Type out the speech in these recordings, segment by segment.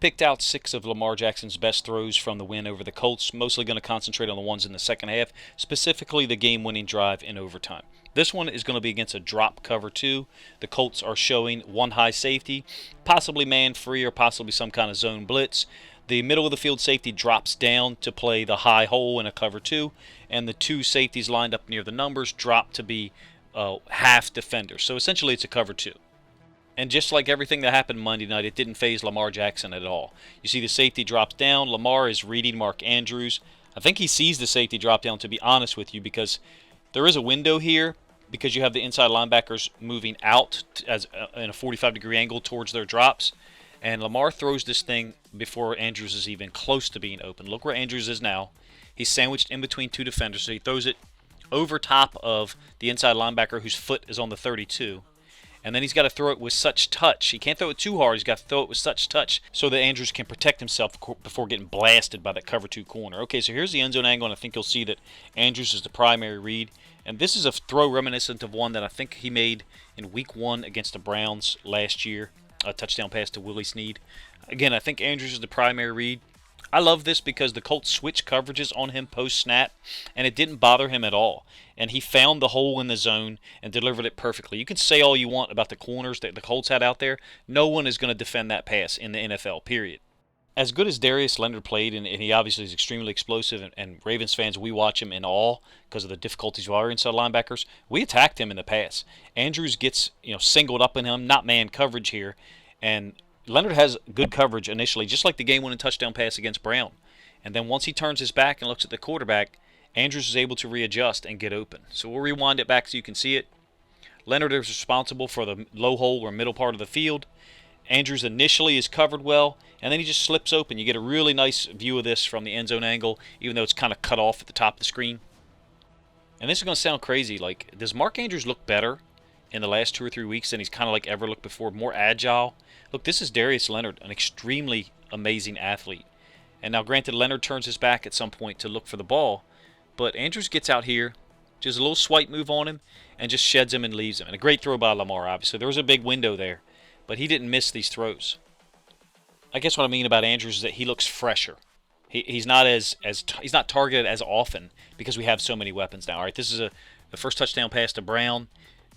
picked out 6 of Lamar Jackson's best throws from the win over the Colts, mostly going to concentrate on the ones in the second half, specifically the game-winning drive in overtime. This one is going to be against a drop cover 2. The Colts are showing one high safety, possibly man-free or possibly some kind of zone blitz. The middle of the field safety drops down to play the high hole in a cover 2, and the 2 safeties lined up near the numbers drop to be half defenders. So essentially it's a cover 2. And just like everything that happened Monday night, it didn't faze Lamar Jackson at all. You see the safety drops down. Lamar is reading Mark Andrews. I think he sees the safety drop down, to be honest with you, because there is a window here because you have the inside linebackers moving out as in a 45-degree angle towards their drops. And Lamar throws this thing before Andrews is even close to being open. Look where Andrews is now. He's sandwiched in between 2 defenders, so he throws it over top of the inside linebacker whose foot is on the 32. And then he's got to throw it with such touch. He can't throw it too hard. He's got to throw it with such touch so that Andrews can protect himself before getting blasted by that cover 2 corner. Okay, so here's the end zone angle, and I think you'll see that Andrews is the primary read. And this is a throw reminiscent of one that I think he made in Week 1 against the Browns last year, a touchdown pass to Willie Snead. Again, I think Andrews is the primary read. I love this because the Colts switched coverages on him post-snap, and it didn't bother him at all. And he found the hole in the zone and delivered it perfectly. You can say all you want about the corners that the Colts had out there. No one is going to defend that pass in the NFL, period. As good as Darius Leonard played, and he obviously is extremely explosive, and Ravens fans, we watch him in awe because of the difficulties of our inside linebackers, we attacked him in the pass. Andrews gets singled up in him, not man coverage here, and Leonard has good coverage initially, just like the game-winning touchdown pass against Brown. And then once he turns his back and looks at the quarterback, Andrews is able to readjust and get open. So we'll rewind it back so you can see it. Leonard is responsible for the low hole or middle part of the field. Andrews initially is covered well, and then he just slips open. You get a really nice view of this from the end zone angle, even though it's kind of cut off at the top of the screen. And this is going to sound crazy. Like, does Mark Andrews look better in the last 2 or 3 weeks than he's kind of like ever looked before? More agile. Look, this is Darius Leonard, an extremely amazing athlete. And now, granted, Leonard turns his back at some point to look for the ball, but Andrews gets out here, just a little swipe move on him, and just sheds him and leaves him. And a great throw by Lamar, obviously. There was a big window there, but he didn't miss these throws. I guess what I mean about Andrews is that he looks fresher. He's not he's not targeted as often because we have so many weapons now. All right, this is the first touchdown pass to Brown.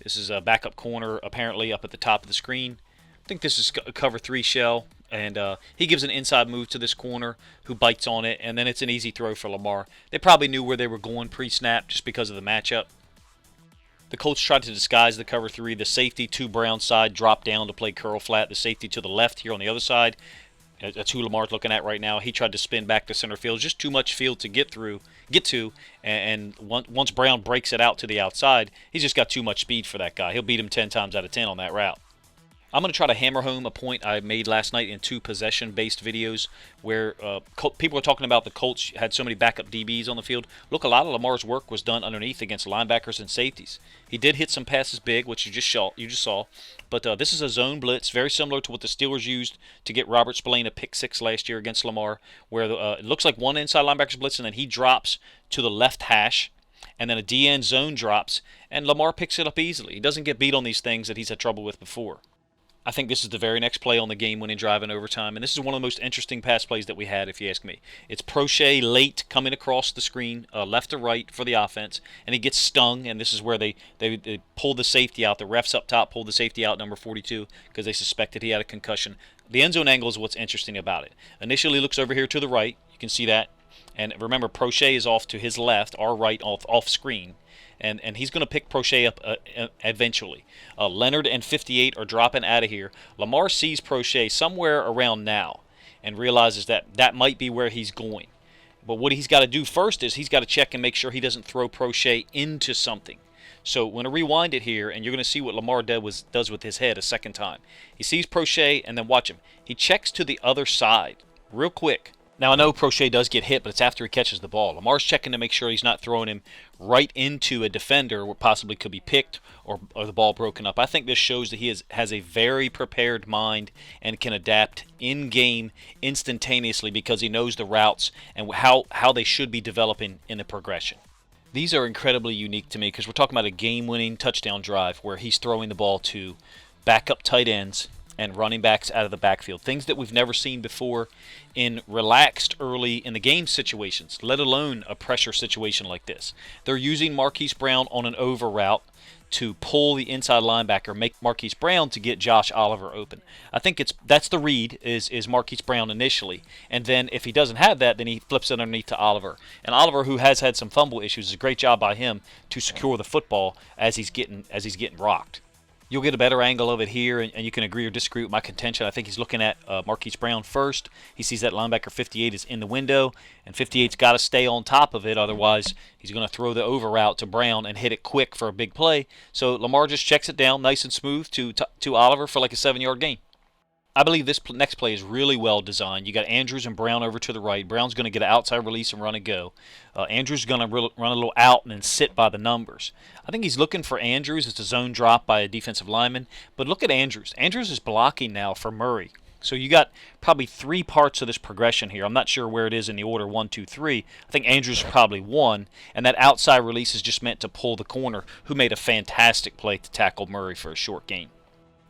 This is a backup corner, apparently, up at the top of the screen. I think this is a cover 3 shell, and he gives an inside move to this corner who bites on it, and then it's an easy throw for Lamar. They probably knew where they were going pre-snap just because of the matchup. The Colts tried to disguise the cover 3. The safety to Brown's side dropped down to play curl flat. The safety to the left here on the other side, that's who Lamar's looking at right now. He tried to spin back to center field. Just too much field to get to, and once Brown breaks it out to the outside, he's just got too much speed for that guy. He'll beat him 10 times out of 10 on that route. I'm going to try to hammer home a point I made last night in 2 possession-based videos where people are talking about the Colts had so many backup DBs on the field. Look, a lot of Lamar's work was done underneath against linebackers and safeties. He did hit some passes big, which you just saw. But this is a zone blitz, very similar to what the Steelers used to get Robert Spillane a pick 6 last year against Lamar, where it looks like one inside linebacker's blitz, and then he drops to the left hash, and then a D-end zone drops, and Lamar picks it up easily. He doesn't get beat on these things that he's had trouble with before. I think this is the very next play on the game-winning drive in overtime, and this is one of the most interesting pass plays that we had, if you ask me. It's Prochet late coming across the screen, left to right for the offense, and he gets stung, and this is where they pull the safety out. The refs up top pulled the safety out, number 42, because they suspected he had a concussion. The end zone angle is what's interesting about it. Initially looks over here to the right. You can see that. And remember, Prochet is off to his left, our right, off screen. And he's going to pick Prochet up eventually. Leonard and 58 are dropping out of here. Lamar sees Prochet somewhere around now and realizes that might be where he's going. But what he's got to do first is he's got to check and make sure he doesn't throw Prochet into something. So we're going to rewind it here, and you're going to see what Lamar does with his head a second time. He sees Prochet, and then watch him. He checks to the other side real quick. Now, I know Prochet does get hit, but it's after he catches the ball. Lamar's checking to make sure he's not throwing him right into a defender where possibly could be picked or the ball broken up. I think this shows that he has a very prepared mind and can adapt in-game instantaneously because he knows the routes and how they should be developing in the progression. These are incredibly unique to me because we're talking about a game-winning touchdown drive where he's throwing the ball to backup tight ends and running backs out of the backfield. Things that we've never seen before in relaxed early in the game situations, let alone a pressure situation like this. They're using Marquise Brown on an over route to pull the inside linebacker, make Marquise Brown to get Josh Oliver open. I think that's the read is Marquise Brown initially, and then if he doesn't have that, then he flips it underneath to Oliver. And Oliver, who has had some fumble issues, is a great job by him to secure the football as he's getting rocked. You'll get a better angle of it here, and you can agree or disagree with my contention. I think he's looking at Marquise Brown first. He sees that linebacker 58 is in the window, and 58's got to stay on top of it. Otherwise, he's going to throw the over route to Brown and hit it quick for a big play. So Lamar just checks it down nice and smooth to Oliver for like a 7-yard gain. I believe this next play is really well designed. You got Andrews and Brown over to the right. Brown's going to get an outside release and run and go. Andrews is going to run a little out and then sit by the numbers. I think he's looking for Andrews. It's a zone drop by a defensive lineman. But look at Andrews. Andrews is blocking now for Murray. So you got probably 3 parts of this progression here. I'm not sure where it is in the order 1, 2, 3. I think Andrews is probably 1, and that outside release is just meant to pull the corner, who made a fantastic play to tackle Murray for a short gain.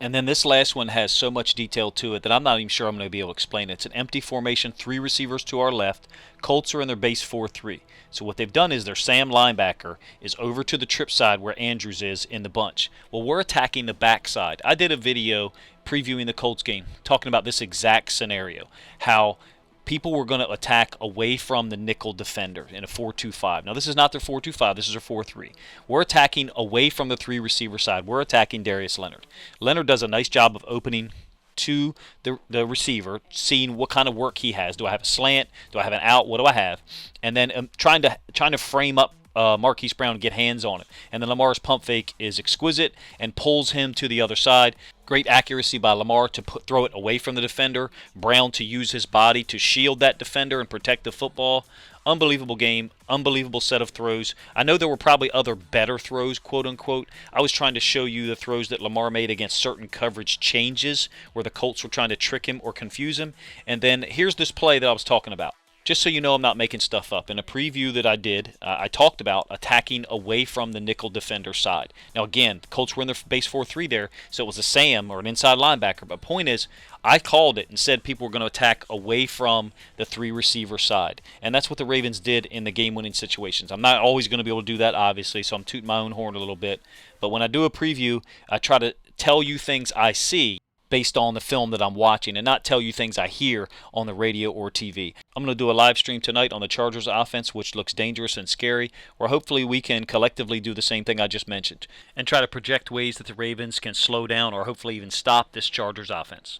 And then this last one has so much detail to it that I'm not even sure I'm going to be able to explain it. It's an empty formation, 3 receivers to our left. Colts are in their base 4-3. So what they've done is their Sam linebacker is over to the trip side where Andrews is in the bunch. Well, we're attacking the backside. I did a video previewing the Colts game talking about this exact scenario, how people were going to attack away from the nickel defender in a 4-2-5. Now, this is not their 4-2-5. This is their 4-3. We're attacking away from the 3 receiver side. We're attacking Darius Leonard. Leonard does a nice job of opening to the receiver, seeing what kind of work he has. Do I have a slant? Do I have an out? What do I have? And then trying to frame up Marquise Brown to get hands on it. And then Lamar's pump fake is exquisite and pulls him to the other side. Great accuracy by Lamar to throw it away from the defender. Brown to use his body to shield that defender and protect the football. Unbelievable game. Unbelievable set of throws. I know there were probably other better throws, quote unquote. I was trying to show you the throws that Lamar made against certain coverage changes where the Colts were trying to trick him or confuse him. And then here's this play that I was talking about. Just so you know, I'm not making stuff up. In a preview that I did, I talked about attacking away from the nickel defender side. Now, again, the Colts were in their base 4-3 there, so it was a Sam or an inside linebacker. But point is, I called it and said people were going to attack away from the 3 receiver side. And that's what the Ravens did in the game-winning situations. I'm not always going to be able to do that, obviously, so I'm tooting my own horn a little bit. But when I do a preview, I try to tell you things I see based on the film that I'm watching and not tell you things I hear on the radio or TV. I'm going to do a live stream tonight on the Chargers offense, which looks dangerous and scary, where hopefully we can collectively do the same thing I just mentioned and try to project ways that the Ravens can slow down or hopefully even stop this Chargers offense.